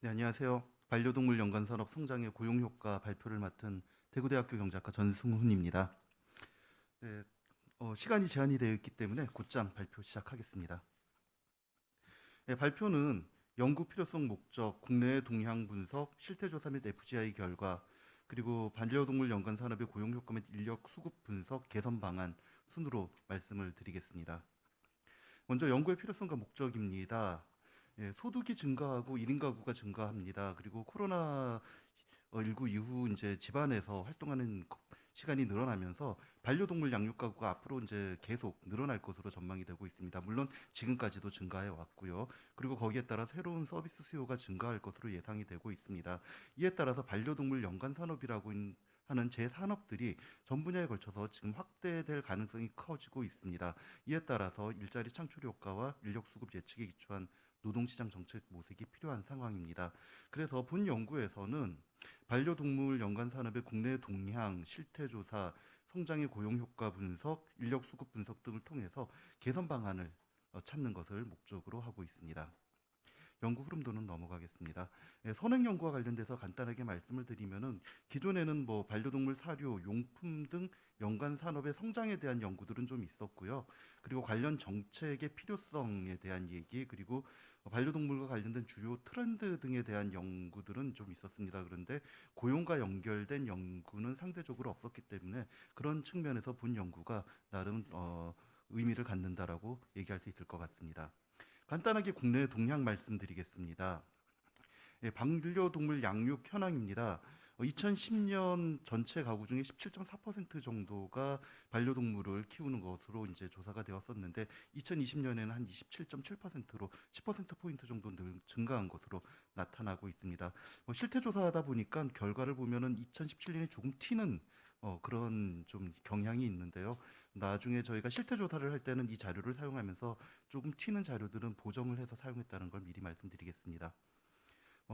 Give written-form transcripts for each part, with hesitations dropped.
네, 안녕하세요. 반려동물 연관산업 성장의 고용효과 발표를 맡은 대구대학교 경제학과 전승훈입니다. 네, 시간이 제한이 되어 있기 때문에 곧장 발표 시작하겠습니다. 네, 발표는 연구 필요성 목적, 국내의 동향 분석, 실태조사 및 FGI 결과, 그리고 반려동물 연관산업의 고용효과 및 인력 수급 분석, 개선 방안 순으로 말씀을 드리겠습니다. 먼저 연구의 필요성과 목적입니다. 예, 소득이 증가하고 1인 가구가 증가합니다. 그리고 코로나19 이후 이제 집안에서 활동하는 시간이 늘어나면서 반려동물 양육 가구가 앞으로 이제 계속 늘어날 것으로 전망이 되고 있습니다. 물론 지금까지도 증가해 왔고요. 그리고 거기에 따라 새로운 서비스 수요가 증가할 것으로 예상이 되고 있습니다. 이에 따라서 반려동물 연관 산업이라고 하는 제 산업들이 전 분야에 걸쳐서 지금 확대될 가능성이 커지고 있습니다. 이에 따라서 일자리 창출 효과와 인력 수급 예측에 기초한 노동시장 정책 모색이 필요한 상황입니다. 그래서 본 연구에서는 반려동물 연관 산업의 국내 동향, 실태 조사, 성장의 고용 효과 분석, 인력 수급 분석 등을 통해서 개선 방안을 찾는 것을 목적으로 하고 있습니다. 연구 흐름도는 넘어가겠습니다. 예, 선행 연구와 관련돼서 간단하게 말씀을 드리면은 기존에는 뭐 반려동물 사료, 용품 등 연관 산업의 성장에 대한 연구들은 좀 있었고요. 그리고 관련 정책의 필요성에 대한 얘기, 그리고 반려동물과 관련된 주요 트렌드 등에 대한 연구들은 좀 있었습니다. 그런데 고용과 연결된 연구는 상대적으로 없었기 때문에 그런 측면에서 본 연구가 나름 의미를 갖는다라고 얘기할 수 있을 것 같습니다. 간단하게 국내 동향 말씀드리겠습니다. 예, 반려동물 양육 현황입니다. 2010년 전체 가구 중에 17.4% 정도가 반려동물을 키우는 것으로 이제 조사가 되었었는데 2020년에는 한 27.7%로 10%포인트 정도 증가한 것으로 나타나고 있습니다. 실태 조사하다 보니까 결과를 보면은 2017년에 조금 튀는 그런 좀 경향이 있는데요. 나중에 저희가 실태 조사를 할 때는 이 자료를 사용하면서 조금 튀는 자료들은 보정을 해서 사용했다는 걸 미리 말씀드리겠습니다.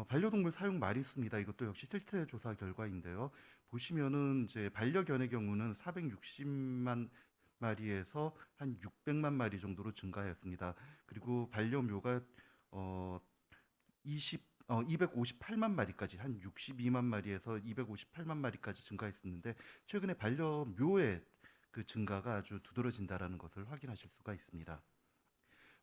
반려동물 사용 마리수입니다. 이것도 역시 실태 조사 결과인데요. 보시면은 이제 반려견의 경우는 460만 마리에서 한 600만 마리 정도로 증가했습니다. 그리고 반려묘가 어 258만 마리까지 한 62만 마리에서 258만 마리까지 증가했었는데 최근에 반려묘의 그 증가가 아주 두드러진다라는 것을 확인하실 수가 있습니다.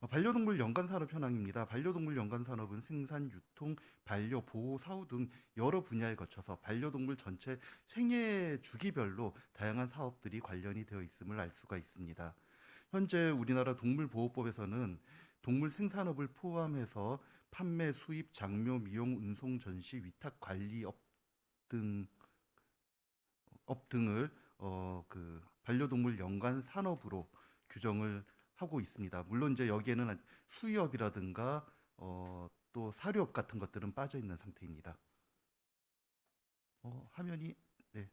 반려동물 연관 산업 현황입니다. 반려동물 연관 산업은 생산, 유통, 반려, 보호, 사후 등 여러 분야에 거쳐서 반려동물 전체 생애 주기별로 다양한 사업들이 관련이 되어 있음을 알 수가 있습니다. 현재 우리나라 동물보호법에서는 동물 생산업을 포함해서 판매, 수입, 장묘, 미용, 운송, 전시, 위탁, 관리업 등 등을 그 반려동물 연관 산업으로 규정을 하고 있습니다. 물론 이제 여기에는 수의업이라든가 또 사료업 같은 것들은 빠져 있는 상태입니다. 화면이 네.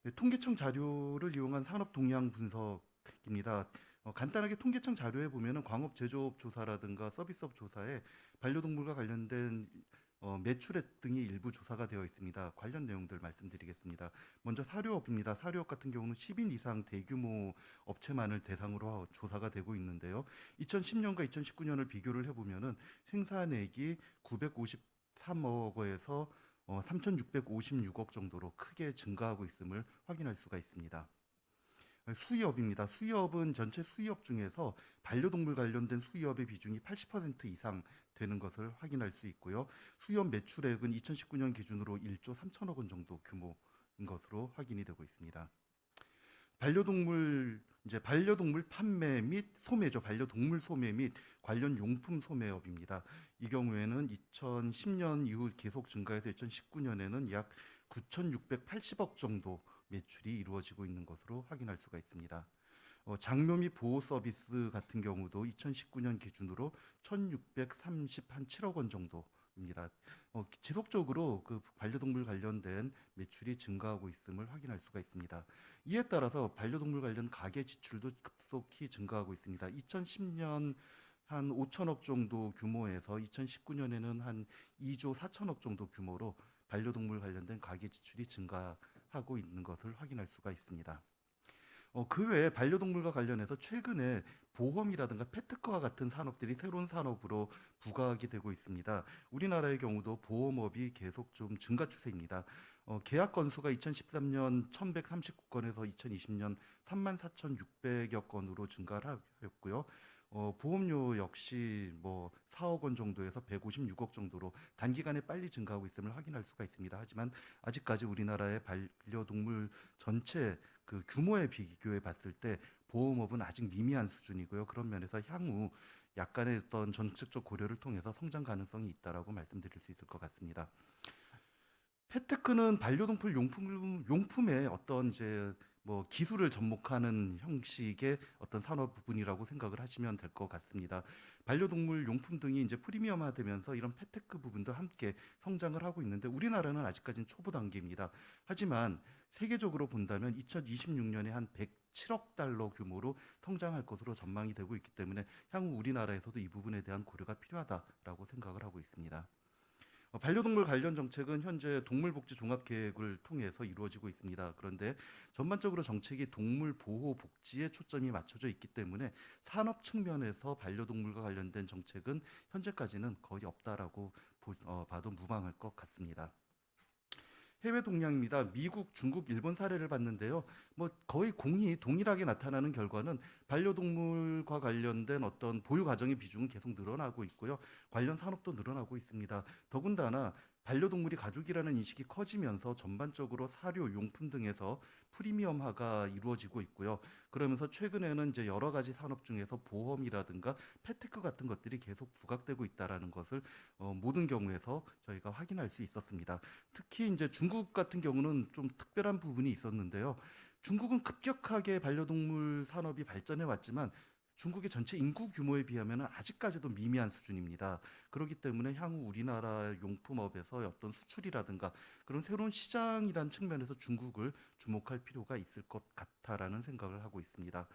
네, 통계청 자료를 이용한 산업 동향 분석입니다. 간단하게 통계청 자료에 보면은 광업 제조업 조사라든가 서비스업 조사에 반려동물과 관련된 매출액 등이 일부 조사가 되어 있습니다. 관련 내용들 말씀드리겠습니다. 먼저 사료업입니다. 사료업 같은 경우는 10인 이상 대규모 업체만을 대상으로 조사가 되고 있는데요. 2010년과 2019년을 비교를 해보면은 생산액이 953억에서 3,656억 정도로 크게 증가하고 있음을 확인할 수가 있습니다. 수의업입니다. 수의업은 전체 수의업 중에서 반려동물 관련된 수의업의 비중이 80% 이상 되는 것을 확인할 수 있고요. 수의업 매출액은 2019년 기준으로 1조 3천억 원 정도 규모인 것으로 확인이 되고 있습니다. 반려동물 판매 및 소매죠. 반려동물 소매 및 관련 용품 소매업입니다. 이 경우에는 2010년 이후 계속 증가해서 2019년에는 약 9,680억 정도 매출이 이루어지고 있는 것으로 확인할 수가 있습니다. 장묘 및 보호 서비스 같은 경우도 2019년 기준으로 1,637억 원 정도입니다. 지속적으로 그 반려동물 관련된 매출이 증가하고 있음을 확인할 수가 있습니다. 이에 따라서 반려동물 관련 가계 지출도 급속히 증가하고 있습니다. 2010년 한 5천억 정도 규모에서 2019년에는 한 2조 4천억 정도 규모로 반려동물 관련된 가계 지출이 증가하고 있는 것을 확인할 수가 있습니다. 그 외에 반려동물과 관련해서 최근에 보험이라든가 페트커와 같은 산업들이 새로운 산업으로 부각이 되고 있습니다. 우리나라의 경우도 보험업이 계속 좀 증가 추세입니다. 계약 건수가 2013년 1,139건에서 2020년 34,600여 건으로 증가를 하였고요. 보험료 역시 뭐 4억 원 정도에서 156억 정도로 단기간에 빨리 증가하고 있음을 확인할 수가 있습니다. 하지만 아직까지 우리나라의 반려동물 전체 그 규모에 비교해 봤을 때 보험업은 아직 미미한 수준이고요. 그런 면에서 향후 약간의 어떤 정책적 고려를 통해서 성장 가능성이 있다라고 말씀드릴 수 있을 것 같습니다. 페테크는 반려동물 용품의 어떤 이제 뭐 기술을 접목하는 형식의 어떤 산업 부분이라고 생각을 하시면 될 것 같습니다. 반려동물 용품 등이 이제 프리미엄화되면서 이런 페테크 부분도 함께 성장을 하고 있는데 우리나라는 아직까지는 초보 단계입니다. 하지만 세계적으로 본다면 2026년에 한 107억 달러 규모로 성장할 것으로 전망이 되고 있기 때문에 향후 우리나라에서도 이 부분에 대한 고려가 필요하다라고 생각을 하고 있습니다. 반려동물 관련 정책은 현재 동물복지 종합계획을 통해서 이루어지고 있습니다. 그런데 전반적으로 정책이 동물 보호 복지에 초점이 맞춰져 있기 때문에 산업 측면에서 반려동물과 관련된 정책은 현재까지는 거의 없다라고 봐도 무방할 것 같습니다. 해외 동향입니다. 미국, 중국, 일본 사례를 봤는데요. 뭐 거의 동일하게 나타나는 결과는 반려동물과 관련된 어떤 보유 가정의 비중은 계속 늘어나고 있고요. 관련 산업도 늘어나고 있습니다. 더군다나 반려동물이 가족이라는 인식이 커지면서 전반적으로 사료, 용품 등에서 프리미엄화가 이루어지고 있고요. 그러면서 최근에는 이제 여러 가지 산업 중에서 보험이라든가 페테크 같은 것들이 계속 부각되고 있다라는 것을 모든 경우에서 저희가 확인할 수 있었습니다. 특히 이제 중국 같은 경우는 좀 특별한 부분이 있었는데요. 중국은 급격하게 반려동물 산업이 발전해 왔지만 중국의 전체 인구 규모에 비하면 아직까지도 미미한 수준입니다. 그렇기 때문에 향후 우리나라 용품업에서 어떤 수출이라든가 그런 새로운 시장이란 측면에서 중국을 주목할 필요가 있을 것 같다라는 생각을 하고 있습니다.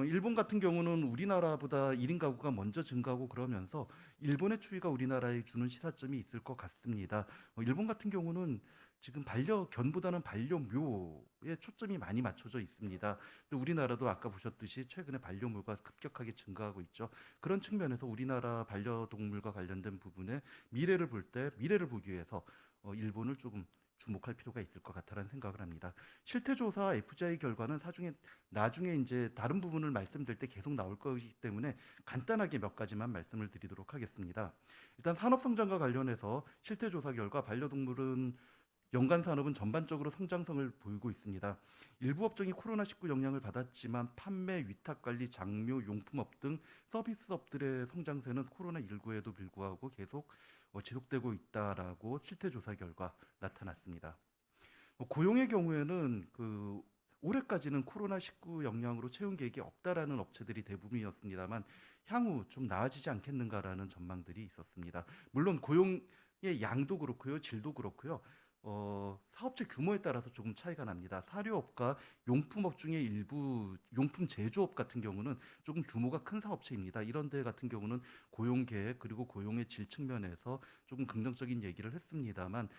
일본 같은 경우는 우리나라보다 1인 가구가 먼저 증가하고 그러면서 일본의 추이가 우리나라에 주는 시사점이 있을 것 같습니다. 일본 같은 경우는 지금 반려견보다는 반려묘에 초점이 많이 맞춰져 있습니다. 근데 우리나라도 아까 보셨듯이 최근에 반려묘가 급격하게 증가하고 있죠. 그런 측면에서 우리나라 반려동물과 관련된 부분에 미래를 보기 위해서 일본을 조금 주목할 필요가 있을 것 같다는 생각을 합니다. 실태조사 FGI 결과는 나중에 이제 다른 부분을 말씀드릴 때 계속 나올 것이기 때문에 간단하게 몇 가지만 말씀을 드리도록 하겠습니다. 일단 산업성장과 관련해서 실태조사 결과 반려동물은 연간 산업은 전반적으로 성장성을 보이고 있습니다. 일부 업종이 코로나19 영향을 받았지만 판매, 위탁 관리, 장묘, 용품업 등 서비스업들의 성장세는 코로나19에도 불구하고 계속 지속되고 있다라고 실태조사 결과 나타났습니다. 고용의 경우에는 올해까지는 코로나19 영향으로 채용 계획이 없다라는 업체들이 대부분이었습니다만 향후 좀 나아지지 않겠는가라는 전망들이 있었습니다. 물론 고용의 양도 그렇고요, 질도 그렇고요. 사업체 규모에 따라서 조금 차이가 납니다. 사료업과 용품업 중에 일부 용품 제조업 같은 경우는 조금 규모가 큰 사업체입니다. 이런 데 같은 경우는 고용 계획 그리고 고용의 질 측면에서 조금 긍정적인 얘기를 했습니다만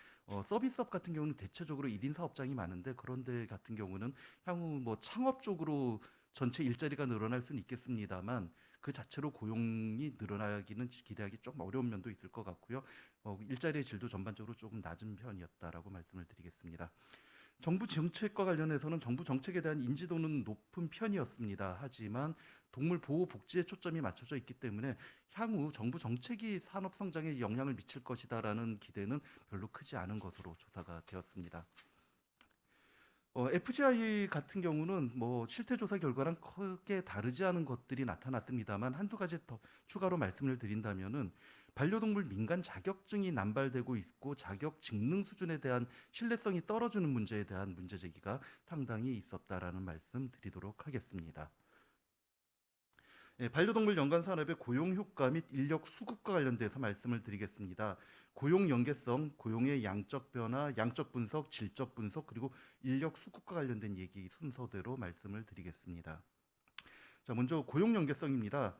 서비스업 같은 경우는 대체적으로 1인 사업장이 많은데 그런 데 같은 경우는 향후 뭐 창업 쪽으로 전체 일자리가 늘어날 수는 있겠습니다만 그 자체로 고용이 늘어나기는 기대하기 좀 어려운 면도 있을 것 같고요. 일자리의 질도 전반적으로 조금 낮은 편이었다라고 말씀을 드리겠습니다. 정부 정책과 관련해서는 정부 정책에 대한 인지도는 높은 편이었습니다. 하지만 동물 보호 복지에 초점이 맞춰져 있기 때문에 향후 정부 정책이 산업 성장에 영향을 미칠 것이다라는 기대는 별로 크지 않은 것으로 조사가 되었습니다. FGI 같은 경우는 뭐 실태 조사 결과랑 크게 다르지 않은 것들이 나타났습니다만 한두 가지 더 추가로 말씀을 드린다면은 반려동물 민간 자격증이 남발되고 있고 자격 직능 수준에 대한 신뢰성이 떨어지는 문제에 대한 문제 제기가 상당히 있었다라는 말씀 드리도록 하겠습니다. 반려동물 연간 산업의 고용 효과 및 인력 수급과 관련돼서 말씀을 드리겠습니다. 고용 연계성, 고용의 양적 변화, 양적 분석, 질적 분석 그리고 인력 수급과 관련된 얘기 순서대로 말씀을 드리겠습니다. 자, 먼저 고용 연계성입니다.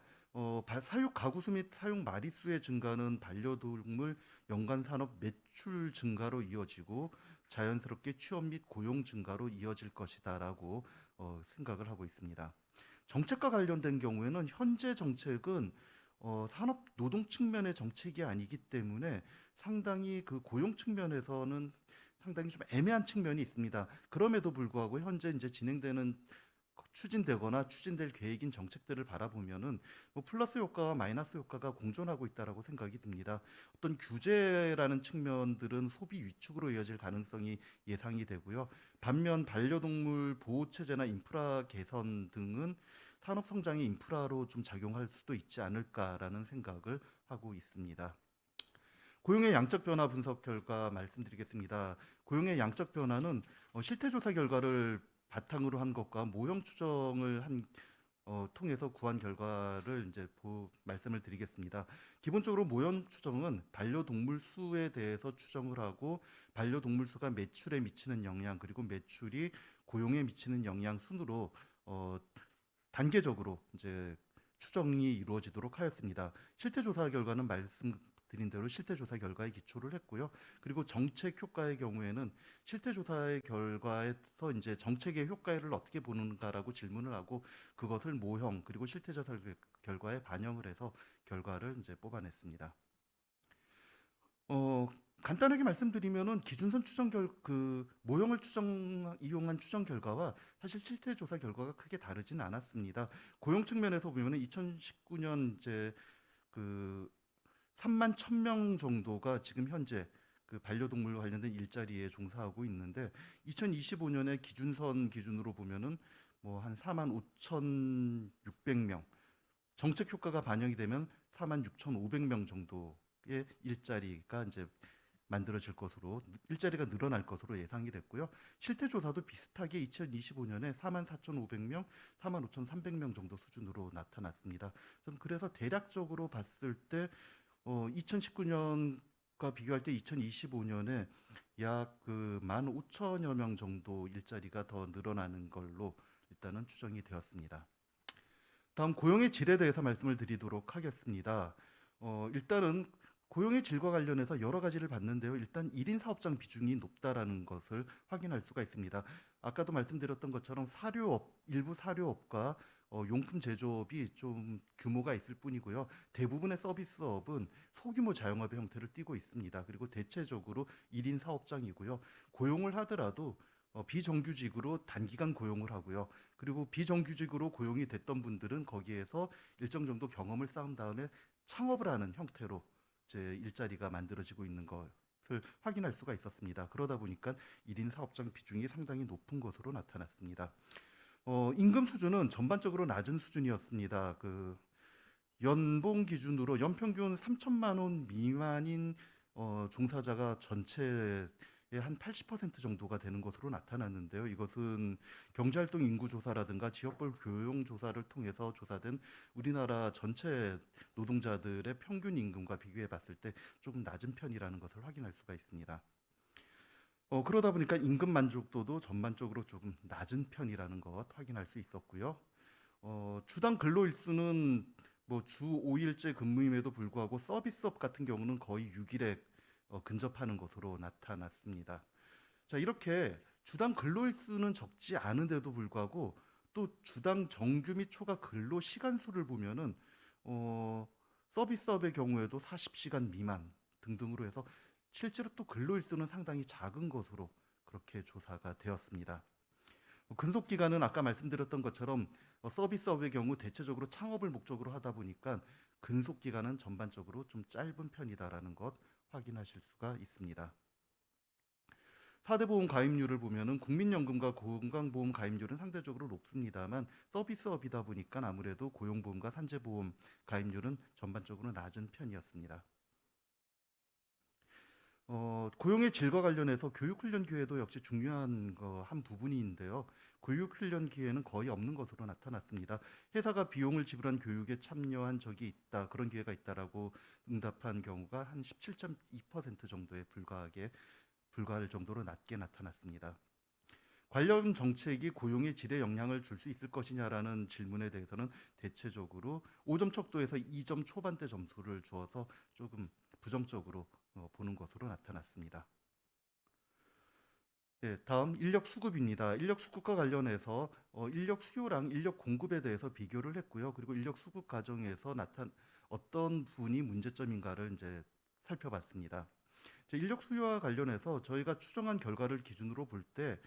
사육 가구 수 및 사육 마리수의 증가는 반려동물 연간 산업 매출 증가로 이어지고 자연스럽게 취업 및 고용 증가로 이어질 것이다라고 생각을 하고 있습니다. 정책과 관련된 경우에는 현재 정책은 산업 노동 측면의 정책이 아니기 때문에 상당히 그 고용 측면에서는 상당히 좀 애매한 측면이 있습니다. 그럼에도 불구하고 현재 이제 진행되는 추진되거나 추진될 계획인 정책들을 바라보면은 뭐 플러스 효과와 마이너스 효과가 공존하고 있다라고 생각이 듭니다. 어떤 규제라는 측면들은 소비 위축으로 이어질 가능성이 예상이 되고요. 반면 반려동물 보호 체제나 인프라 개선 등은 산업 성장의 인프라로 좀 작용할 수도 있지 않을까라는 생각을 하고 있습니다. 고용의 양적 변화 분석 결과 말씀드리겠습니다. 고용의 양적 변화는 실태 조사 결과를 바탕으로 한 것과 모형 추정을 통해서 구한 결과를 이제 말씀을 드리겠습니다. 기본적으로 모형 추정은 반려동물 수에 대해서 추정을 하고 반려동물 수가 매출에 미치는 영향 그리고 매출이 고용에 미치는 영향 순으로 단계적으로 이제 추정이 이루어지도록 하였습니다. 실태 조사 결과는 말씀드린 대로 실태 조사 결과에 기초를 했고요. 그리고 정책 효과의 경우에는 실태 조사의 결과에서 이제 정책의 효과를 어떻게 보는가라고 질문을 하고 그것을 모형 그리고 실태 조사 결과에 반영을 해서 결과를 이제 뽑아냈습니다. 간단하게 말씀드리면은 기준선 추정 모형을 이용한 추정 결과와 사실 실태 조사 결과가 크게 다르진 않았습니다. 고용 측면에서 보면은 2019년 이제 그 3만 1,000명 정도가 지금 현재 그 반려동물 관련된 일자리에 종사하고 있는데 2025년에 기준선 기준으로 보면은 뭐 한 4만 5,600명 정책 효과가 반영이 되면 4만 6,500명 정도의 일자리가 이제 만들어질 것으로 일자리가 늘어날 것으로 예상이 됐고요. 실태 조사도 비슷하게 2025년에 4만 4,500명, 4만 5,300명 정도 수준으로 나타났습니다. 저는 그래서 대략적으로 봤을 때 2019년과 비교할 때 2025년에 약 그 15,000여 명 정도 일자리가 더 늘어나는 걸로 일단은 추정이 되었습니다. 다음 고용의 질에 대해서 말씀을 드리도록 하겠습니다. 일단은 고용의 질과 관련해서 여러 가지를 봤는데요. 일단 1인 사업장 비중이 높다라는 것을 확인할 수가 있습니다. 아까도 말씀드렸던 것처럼 일부 사료업과 용품 제조업이 좀 규모가 있을 뿐이고요. 대부분의 서비스업은 소규모 자영업의 형태를 띠고 있습니다. 그리고 대체적으로 1인 사업장이고요. 고용을 하더라도 비정규직으로 단기간 고용을 하고요. 그리고 비정규직으로 고용이 됐던 분들은 거기에서 일정 정도 경험을 쌓은 다음에 창업을 하는 형태로 이제 일자리가 만들어지고 있는 것을 확인할 수가 있었습니다. 그러다 보니까 1인 사업장 비중이 상당히 높은 것으로 나타났습니다. 임금 수준은 전반적으로 낮은 수준이었습니다. 그 연봉 기준으로 연평균 3천만 원 미만인 종사자가 전체의 한 80% 정도가 되는 것으로 나타났는데요. 이것은 경제활동 인구조사라든가 지역별 교용조사를 통해서 조사된 우리나라 전체 노동자들의 평균 임금과 비교해 봤을 때 조금 낮은 편이라는 것을 확인할 수가 있습니다. 그러다 보니까 임금 만족도도 전반적으로 조금 낮은 편이라는 것 확인할 수 있었고요. 주당 근로일수는 뭐 주 5일제 근무임에도 불구하고 서비스업 같은 경우는 거의 6일에 근접하는 것으로 나타났습니다. 자, 이렇게 주당 근로일수는 적지 않은데도 불구하고 또 주당 정규 및 초과 근로 시간 수를 보면은 서비스업의 경우에도 40시간 미만 등등으로 해서 실제로 또 근로일수는 상당히 작은 것으로 그렇게 조사가 되었습니다. 근속 기간은 아까 말씀드렸던 것처럼 서비스업의 경우 대체적으로 창업을 목적으로 하다 보니까 근속 기간은 전반적으로 좀 짧은 편이다라는 것 확인하실 수가 있습니다. 4대 보험 가입률을 보면은 국민연금과 건강보험 가입률은 상대적으로 높습니다만 서비스업이다 보니까 아무래도 고용보험과 산재보험 가입률은 전반적으로 낮은 편이었습니다. 고용의 질과 관련해서 교육훈련 기회도 역시 중요한 한 부분인데요. 교육훈련 기회는 거의 없는 것으로 나타났습니다. 회사가 비용을 지불한 교육에 참여한 적이 있다, 그런 기회가 있다라고 응답한 경우가 한 17.2% 정도에 불과할 정도로 낮게 나타났습니다. 관련 정책이 고용의 질에 영향을 줄 수 있을 것이냐라는 질문에 대해서는 대체적으로 5점 척도에서 2점 초반대 점수를 주어서 조금 부정적으로 보는 것으로 나타났습니다. 네, 다음 인력 수급입니다. 인력 수급과 관련해서 인력 수요랑 인력 공급에 대해서 비교를 했고요. 그리고 인력 수급 과정에서 어떤 부분이 문제점인가를 이제 살펴봤습니다. 인력 수요와 관련해서 저희가 추정한 결과를 기준으로 볼 때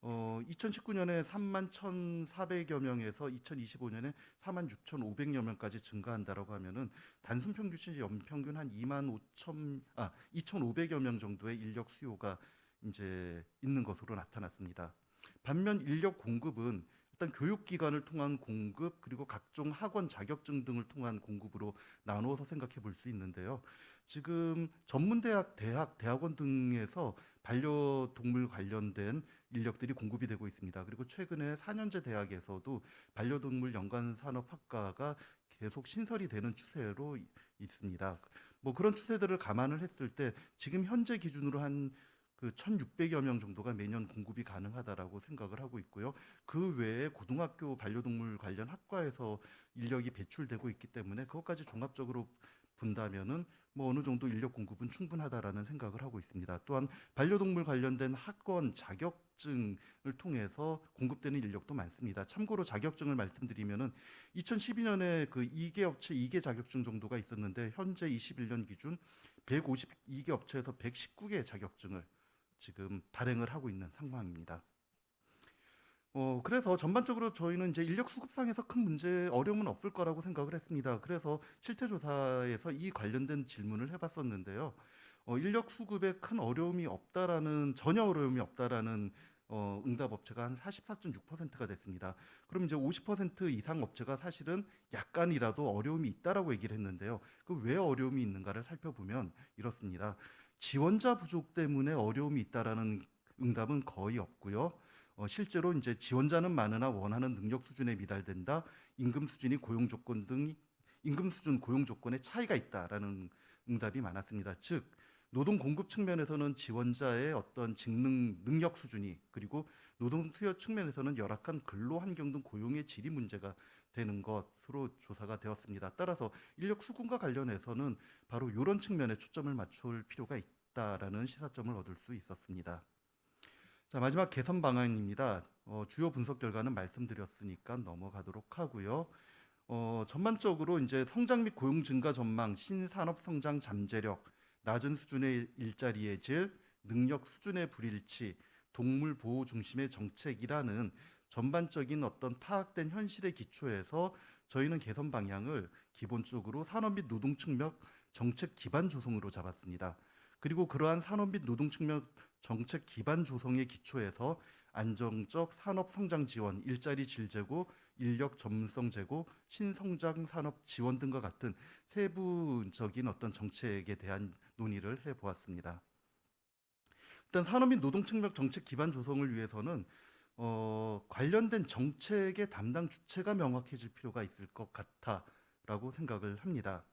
2019년에 3만 1,400여 명에서 2025년에 4만 6,500여 명까지 증가한다라고 하면은 단순 평균치 연평균 한 2,500여 명 정도의 인력 수요가 이제 있는 것으로 나타났습니다. 반면 인력 공급은 일단 교육기관을 통한 공급 그리고 각종 학원 자격증 등을 통한 공급으로 나누어서 생각해 볼 수 있는데요. 지금 전문대학, 대학원 등에서 반려동물 관련된 인력들이 공급이 되고 있습니다. 그리고 최근에 4년제 대학에서도 반려동물 연관산업학과가 계속 신설이 되는 추세로 있습니다. 뭐 그런 추세들을 감안을 했을 때 지금 현재 기준으로 한 그 1,600여 명 정도가 매년 공급이 가능하다라고 생각을 하고 있고요. 그 외에 고등학교 반려동물 관련 학과에서 인력이 배출되고 있기 때문에 그것까지 종합적으로 본다면은 뭐 어느 정도 인력 공급은 충분하다라는 생각을 하고 있습니다. 또한 반려동물 관련된 학원 자격증을 통해서 공급되는 인력도 많습니다. 참고로 자격증을 말씀드리면은 2012년에 그 2개 업체 2개 자격증 정도가 있었는데 현재 21년 기준 152개 업체에서 119개 자격증을 지금 발행을 하고 있는 상황입니다. 그래서 전반적으로 저희는 이제 인력 수급상에서 큰 문제, 어려움은 없을 거라고 생각을 했습니다. 그래서 실태조사에서 이 관련된 질문을 해봤었는데요. 인력 수급에 큰 어려움이 없다라는, 전혀 어려움이 없다라는 응답 업체가 한 44.6%가 됐습니다. 그럼 이제 50% 이상 업체가 사실은 약간이라도 어려움이 있다라고 얘기를 했는데요. 그 왜 어려움이 있는가를 살펴보면 이렇습니다. 지원자 부족 때문에 어려움이 있다라는 응답은 거의 없고요. 실제로 이제 지원자는 많으나 원하는 능력 수준에 미달된다. 임금 수준이 고용 조건 등 임금 수준 고용 조건에 차이가 있다라는 응답이 많았습니다. 즉 노동 공급 측면에서는 지원자의 어떤 직능 능력 수준이 그리고 노동 수요 측면에서는 열악한 근로 환경 등 고용의 질이 문제가 되는 것으로 조사가 되었습니다. 따라서 인력 수급과 관련해서는 바로 이런 측면에 초점을 맞출 필요가 있다라는 시사점을 얻을 수 있었습니다. 자, 마지막 개선 방안입니다. 주요 분석 결과는 말씀드렸으니까 넘어가도록 하고요. 전반적으로 이제 성장 및 고용 증가 전망, 신산업 성장 잠재력, 낮은 수준의 일자리의 질, 능력 수준의 불일치, 동물 보호 중심의 정책이라는 전반적인 어떤 파악된 현실의 기초에서 저희는 개선 방향을 기본적으로 산업 및 노동 측면 정책 기반 조성으로 잡았습니다. 그리고 그러한 산업 및 노동 측면 정책 기반 조성의 기초에서 안정적 산업 성장 지원, 일자리 질 제고, 인력 전문성 제고, 신성장 산업 지원 등과 같은 세부적인 어떤 정책에 대한 논의를 해보았습니다. 일단 산업 및 노동 측면 정책 기반 조성을 위해서는 관련된 정책의 담당 주체가 명확해질 필요가 있을 것 같다라고 생각을 합니다.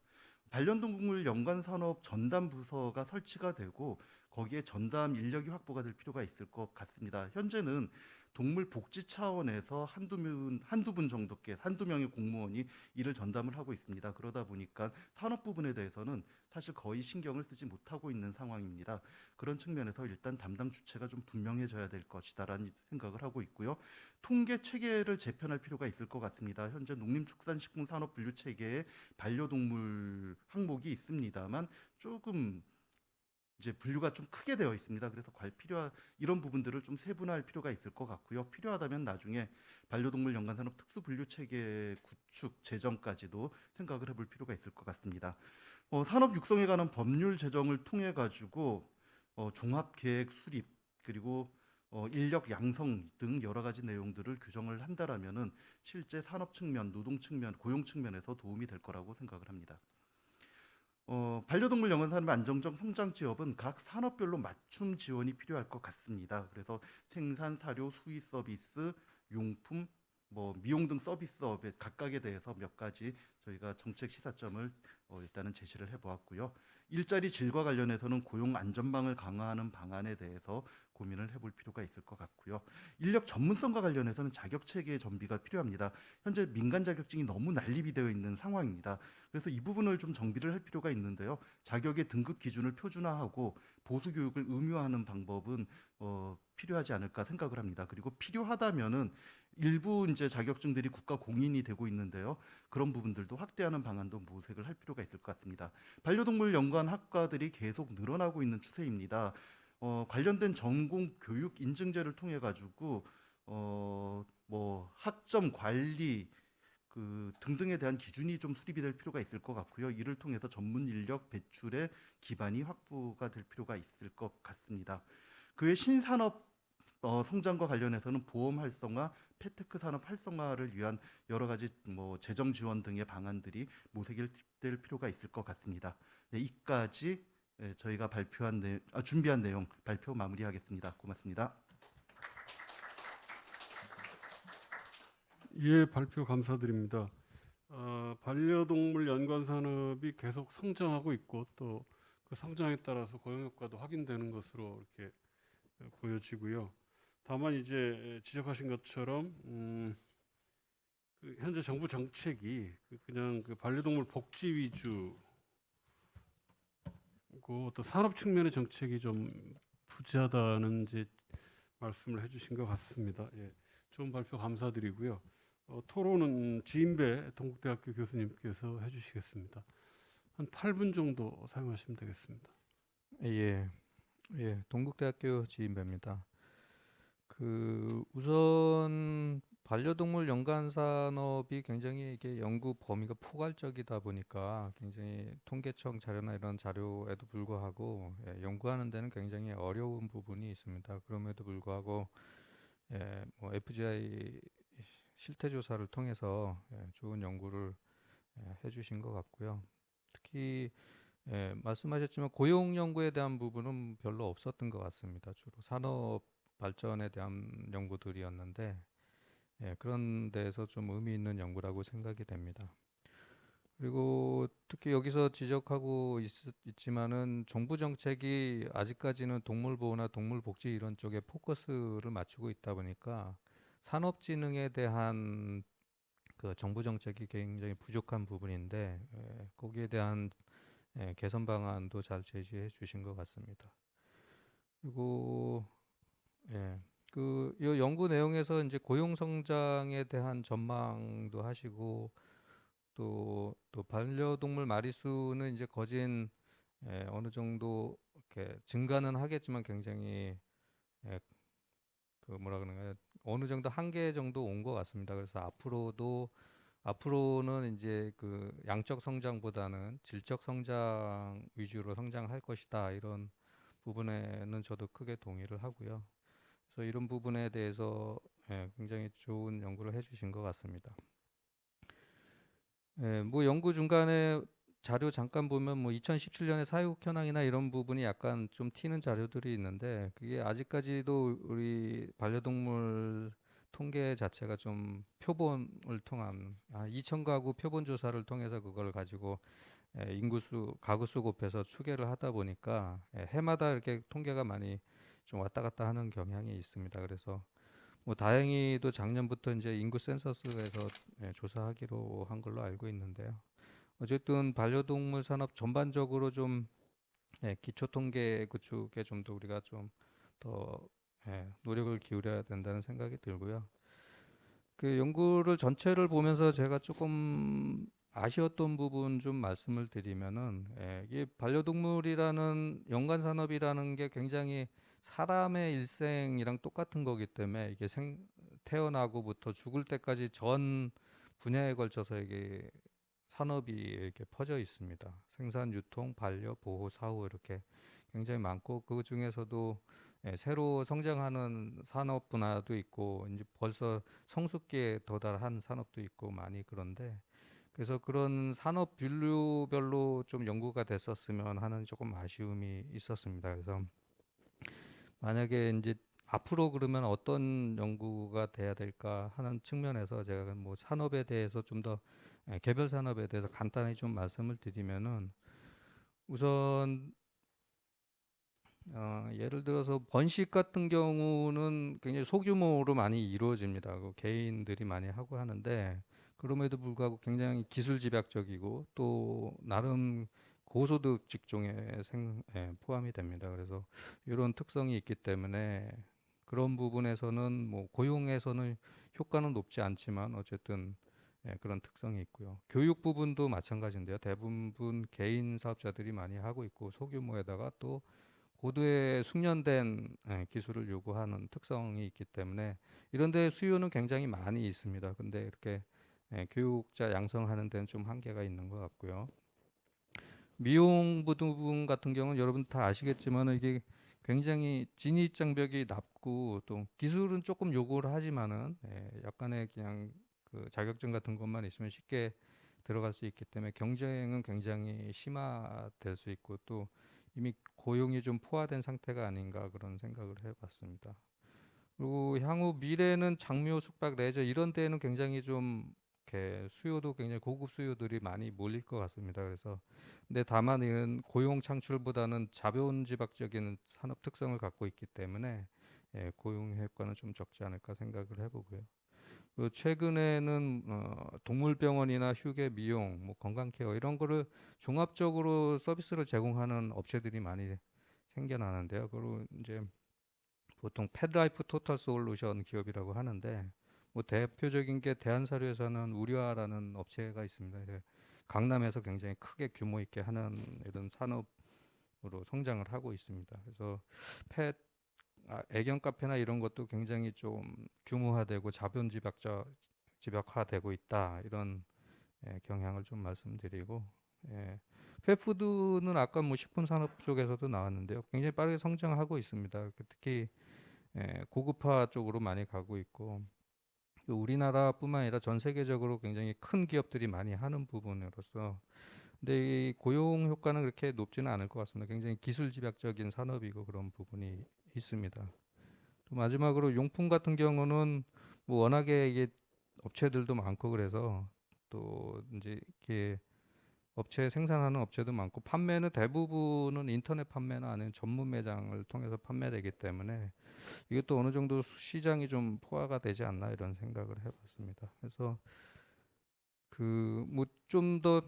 반려동물 연관산업 전담 부서가 설치가 되고 거기에 전담 인력이 확보가 될 필요가 있을 것 같습니다. 현재는 동물 복지 차원에서 한두 명의 공무원이 이를 전담을 하고 있습니다. 그러다 보니까 산업 부분에 대해서는 사실 거의 신경을 쓰지 못하고 있는 상황입니다. 그런 측면에서 일단 담당 주체가 좀 분명해져야 될 것이다라는 생각을 하고 있고요. 통계 체계를 재편할 필요가 있을 것 같습니다. 현재 농림축산식품산업 분류 체계에 반려동물 항목이 있습니다만 조금 이제 분류가 좀 크게 되어 있습니다. 그래서 이런 부분들을 좀 세분화할 필요가 있을 것 같고요. 필요하다면 나중에 반려동물 연관산업 특수 분류 체계 구축 제정까지도 생각을 해볼 필요가 있을 것 같습니다. 산업 육성에 관한 법률 제정을 통해 가지고 종합 계획 수립 그리고 인력 양성 등 여러 가지 내용들을 규정을 한다라면은 실제 산업 측면, 노동 측면, 고용 측면에서 도움이 될 거라고 생각을 합니다. 반려동물 영양산업 안정적 성장 지원은 각 산업별로 맞춤 지원이 필요할 것 같습니다. 그래서 생산, 사료, 수의 서비스, 용품, 뭐 미용 등 서비스업의 각각에 대해서 몇 가지 저희가 정책 시사점을 일단은 제시를 해보았고요. 일자리 질과 관련해서는 고용 안전망을 강화하는 방안에 대해서 고민을 해볼 필요가 있을 것 같고요. 인력 전문성과 관련해서는 자격 체계 정비가 필요합니다. 현재 민간 자격증이 너무 난립이 되어 있는 상황입니다. 그래서 이 부분을 좀 정비를 할 필요가 있는데요. 자격의 등급 기준을 표준화하고 보수 교육을 의무화하는 방법은 필요하지 않을까 생각을 합니다. 그리고 필요하다면은 일부 이제 자격증들이 국가 공인이 되고 있는데요. 그런 부분들도 확대하는 방안도 모색을 할 필요가 있을 것 같습니다. 반려동물 연관 학과들이 계속 늘어나고 있는 추세입니다. 관련된 전공 교육 인증제를 통해 가지고 뭐 학점 관리 그 등등에 대한 기준이 좀 수립이 될 필요가 있을 것 같고요. 이를 통해서 전문 인력 배출의 기반이 확보가 될 필요가 있을 것 같습니다. 그외 신산업 성장과 관련해서는 보험 활성화, 패테크 산업 활성화를 위한 여러 가지 뭐 재정 지원 등의 방안들이 모색될 필요가 있을 것 같습니다. 네, 이까지 저희가 준비한 내용 발표 마무리하겠습니다. 고맙습니다. 예, 발표 감사드립니다. 반려동물 연관 산업이 계속 성장하고 있고 또 그 성장에 따라서 고용 효과도 확인되는 것으로 이렇게 보여지고요. 다만 이제 지적하신 것처럼 그 현재 정부 정책이 그냥 그 반려동물 복지 위주고 또 산업 측면의 정책이 좀 부재하다는 이제 말씀을 해주신 것 같습니다. 예, 좋은 발표 감사드리고요. 토론은 지인배 동국대학교 교수님께서 해주시겠습니다. 한 8분 정도 사용하시면 되겠습니다. 예, 동국대학교 지인배입니다. 우선 반려동물 연관 산업이 굉장히 이게 연구 범위가 포괄적이다 보니까 굉장히 통계청 자료나 이런 자료에도 불구하고 연구하는 데는 굉장히 어려운 부분이 있습니다. 그럼에도 불구하고 뭐 FGI 실태 조사를 통해서 좋은 연구를 해주신 것 같고요. 특히 말씀하셨지만 고용 연구에 대한 부분은 별로 없었던 것 같습니다. 주로 산업 발전에 대한 연구들이었는데 그런 데에서 좀 의미 있는 연구라고 생각이 됩니다. 그리고 특히 여기서 지적하고 있지만은 정부 정책이 아직까지는 동물 보호나 동물 복지 이런 쪽에 포커스를 맞추고 있다 보니까 산업진흥에 대한 그 정부 정책이 굉장히 부족한 부분인데 거기에 대한 개선 방안도 잘 제시해 주신 것 같습니다. 그리고 이 연구 내용에서 이제 고용 성장에 대한 전망도 하시고 또 반려동물 마리수는 이제 거진 어느 정도 이렇게 증가는 하겠지만 굉장히 그 뭐라 그러나요? 어느 정도 한계 정도 온 것 같습니다. 그래서 앞으로는 이제 그 양적 성장보다는 질적 성장 위주로 성장할 것이다. 이런 부분에는 저도 크게 동의를 하고요. 그래서 이런 부분에 대해서 굉장히 좋은 연구를 해주신 것 같습니다. 뭐 연구 중간에 자료 잠깐 보면 뭐 2017년에 사육 현황이나 이런 부분이 약간 좀 튀는 자료들이 있는데 그게 아직까지도 우리 반려동물 통계 자체가 좀 표본을 통한 2,000가구 표본 조사를 통해서 그걸 가지고 인구수 가구수 곱해서 추계를 하다 보니까 해마다 이렇게 통계가 많이 좀 왔다 갔다 하는 경향이 있습니다. 그래서 뭐 다행히도 작년부터 이제 인구 센서스에서 조사하기로 한 걸로 알고 있는데요. 어쨌든 반려동물 산업 전반적으로 좀 기초 통계 구축에 좀 더 우리가 좀 더 노력을 기울여야 된다는 생각이 들고요. 그 연구를 전체를 보면서 제가 조금 아쉬웠던 부분 좀 말씀을 드리면은 이게 반려동물이라는 연관 산업이라는 게 굉장히 사람의 일생이랑 똑같은 거기 때문에 이게 태어나고부터 죽을 때까지 전 분야에 걸쳐서 이게 산업이 이렇게 퍼져 있습니다. 생산, 유통, 반려, 보호, 사후 이렇게 굉장히 많고 그 중에서도 새로 성장하는 산업 분야도 있고 이제 벌써 성숙기에 도달한 산업도 있고 많이 그런데 그래서 그런 산업 분류별로 좀 연구가 됐었으면 하는 조금 아쉬움이 있었습니다. 그래서 만약에 이제 앞으로 그러면 어떤 연구가 돼야 될까 하는 측면에서 제가 뭐 산업에 대해서 좀 더 개별 산업에 대해서 간단히 좀 말씀을 드리면은 우선 예를 들어서 번식 같은 경우는 굉장히 소규모로 많이 이루어집니다. 그 개인들이 많이 하고 하는데 그럼에도 불구하고 굉장히 기술 집약적이고 또 나름 고소득 직종에 포함이 됩니다. 그래서 이런 특성이 있기 때문에 그런 부분에서는 뭐 고용에서는 효과는 높지 않지만 어쨌든 그런 특성이 있고요. 교육 부분도 마찬가지인데요. 대부분 개인 사업자들이 많이 하고 있고 소규모에다가 또 고도의 숙련된 기술을 요구하는 특성이 있기 때문에 이런 데 수요는 굉장히 많이 있습니다. 근데 이렇게 교육자 양성하는 데는 좀 한계가 있는 것 같고요. 미용 부분 같은 경우는 여러분 다 아시겠지만 이게 굉장히 진입 장벽이 낮고 또 기술은 조금 요구를 하지만은 약간의 그냥 그 자격증 같은 것만 있으면 쉽게 들어갈 수 있기 때문에 경쟁은 굉장히 심화될 수 있고 또 이미 고용이 좀 포화된 상태가 아닌가 그런 생각을 해봤습니다. 그리고 향후 미래는 장묘, 숙박, 레저 이런 데에는 굉장히 좀 이렇게 수요도 굉장히 고급 수요들이 많이 몰릴 것 같습니다. 그래서 근데 다만 이런 고용 창출보다는 자본지박적인 산업 특성을 갖고 있기 때문에 고용 효과는 좀 적지 않을까 생각을 해보고요. 그 최근에는 동물병원이나 휴게, 미용, 뭐 건강케어 이런 거를 종합적으로 서비스를 제공하는 업체들이 많이 생겨나는데요. 그리고 이제 보통 펫라이프 토탈 솔루션 기업이라고 하는데 뭐 대표적인 게 대한사료에서는 우리화라는 업체가 있습니다. 강남에서 굉장히 크게 규모 있게 하는 이런 산업으로 성장을 하고 있습니다. 그래서 펫 애견 카페나 이런 것도 굉장히 좀 규모화되고 집약화되고 있다 이런 경향을 좀 말씀드리고 펫푸드는 아까 뭐 식품 산업 쪽에서도 나왔는데요. 굉장히 빠르게 성장하고 있습니다. 특히 고급화 쪽으로 많이 가고 있고 우리나라뿐만 아니라 전 세계적으로 굉장히 큰 기업들이 많이 하는 부분으로서 근데 이 고용 효과는 그렇게 높지는 않을 것 같습니다. 굉장히 기술 집약적인 산업이고 그런 부분이 있습니다. 또 마지막으로 용품 같은 경우는 뭐 워낙에 이게 업체들도 많고 그래서 또 이제 이렇게 업체 생산하는 업체도 많고 판매는 대부분은 인터넷 판매나 아니면 전문 매장을 통해서 판매되기 때문에 이것도 어느 정도 시장이 좀 포화가 되지 않나 이런 생각을 해봤습니다. 그래서 그 뭐 좀 더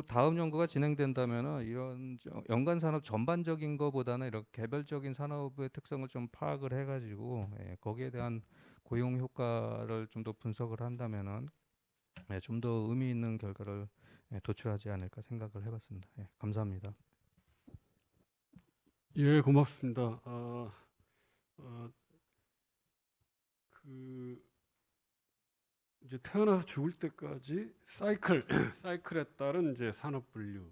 다음 연구가 진행된다면은 이런 연관 산업 전반적인 거보다는 이런 개별적인 산업의 특성을 좀 파악을 해가지고 거기에 대한 고용 효과를 좀 더 분석을 한다면은 좀 더 의미 있는 결과를 도출하지 않을까 생각을 해봤습니다. 감사합니다. 예, 고맙습니다. 어, 그 이제 태어나서 죽을 때까지 사이클에 따른 이제 산업 분류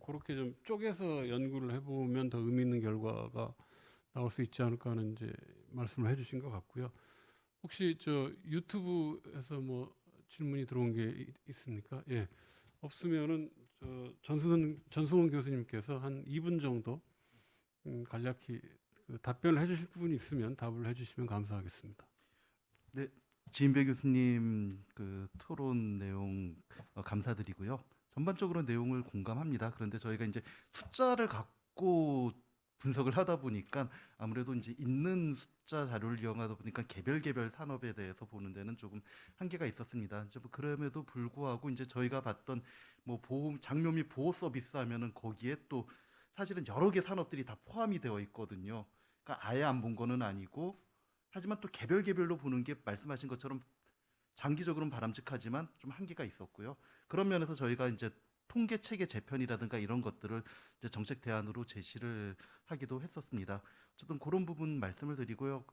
그렇게 좀 쪼개서 연구를 해보면 더 의미 있는 결과가 나올 수 있지 않을까 하는 이제 말씀을 해주신 것 같고요. 혹시 저 유튜브에서 뭐 질문이 들어온 게 있습니까? 예, 없으면은 저 전승훈 교수님께서 한 2분 정도 간략히 그 답변을 해주실 부분이 있으면 답을 해주시면 감사하겠습니다. 네, 지인배 교수님 그 토론 내용 감사드리고요. 전반적으로 내용을 공감합니다. 그런데 저희가 이제 숫자를 갖고 분석을 하다 보니까 아무래도 이제 있는 숫자 자료를 이용하다 보니까 개별 산업에 대해서 보는 데는 조금 한계가 있었습니다. 이제 뭐 그럼에도 불구하고 이제 저희가 봤던 뭐 보험, 장묘 및 보호 서비스 하면은 거기에 또 사실은 여러 개 산업들이 다 포함이 되어 있거든요. 그러니까 아예 안 본 거는 아니고 하지만 또 개별로 보는 게 말씀하신 것처럼 장기적으로는 바람직하지만 좀 한계가 있었고요. 그런 면에서 저희가 이제 통계 체계 재편이라든가 이런 것들을 이제 정책 대안으로 제시를 하기도 했었습니다. 어쨌든 그런 부분 말씀을 드리고요.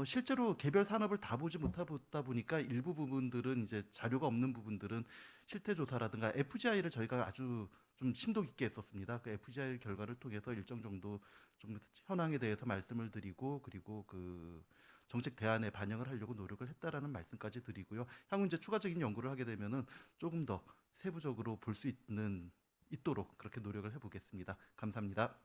실제로 개별 산업을 다 보지 못하다 보니까 일부 부분들은 이제 자료가 없는 부분들은 실태 조사라든가 FGI를 저희가 아주 좀 심도 깊게 했었습니다. 그 FGI 결과를 통해서 일정 정도 좀 현황에 대해서 말씀을 드리고 그리고 그 정책 대안에 반영을 하려고 노력을 했다라는 말씀까지 드리고요. 향후 이제 추가적인 연구를 하게 되면은 조금 더 세부적으로 볼 수 있도록 그렇게 노력을 해보겠습니다. 감사합니다.